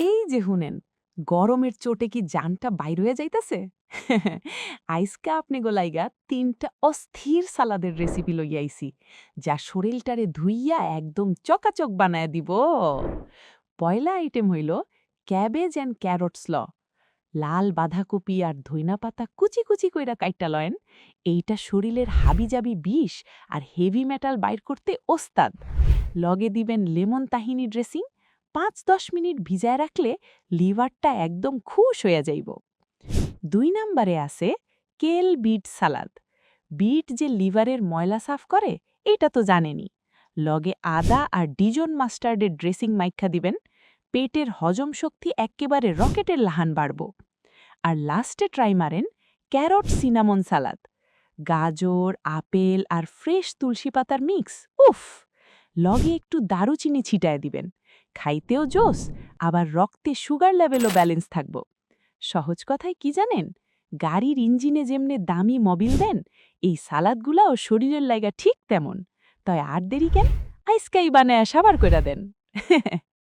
এই যে হুনেন, গরমের চোটে কি জানটা বাইর হয়ে যাইতাছে? আইসকা আপনি গোলাইগা ৩টা অস্থির সালাদের রেসিপি লইয়া আইছি, যা শরীলটারে ধুইয়া একদম চকাচক বানায় দিব। পয়লা আইটেম হইল ক্যাবেজ অ্যান্ড ক্যারটস লাল বাঁধাকপি আর ধইনা পাতা কুচি কুচি কইরা কাইটা লয়েন। এইটা শরীরের হাবিজাবি বিষ আর হেভি মেটাল বাইর করতে ওস্তাদ। লগে দিবেন লেমন তাহিনি ড্রেসিং, ৫-১০ মিনিট ভিজায় রাখলে লিভারটা একদম খুশ হইয়া যাইব। ২ নম্বরে আছে কেল বিট সালাদ। বিট যে লিভারের ময়লা সাফ করে এটা তো জানেনই। লগে আদা আর ডিজন মাস্টার্ডের ড্রেসিং মাইখা দিবেন, পেটের হজম শক্তি এক্কেবারে রকেটের লাহান বাড়ব। আর লাস্টে ট্রাই মারেন ক্যারট সিনামন সালাদ। গাজর, আপেল আর ফ্রেশ তুলসী পাতার মিক্স, উফ! লগে একটু দারুচিনি ছিটায় দিবেন। খাইতেও জোস, আবার রক্তে সুগার লেভেলও ব্যালেন্স থাকব। সহজ কথায় কি জানেন, গাড়ির ইঞ্জিনে যেমনে দামি মবিল দেন, এই সালাদগুলাও শরীরের লাইগা ঠিক তেমন। তাই আর দেরি কেন, আইসকাই বানায় সাবার কইরা দেন।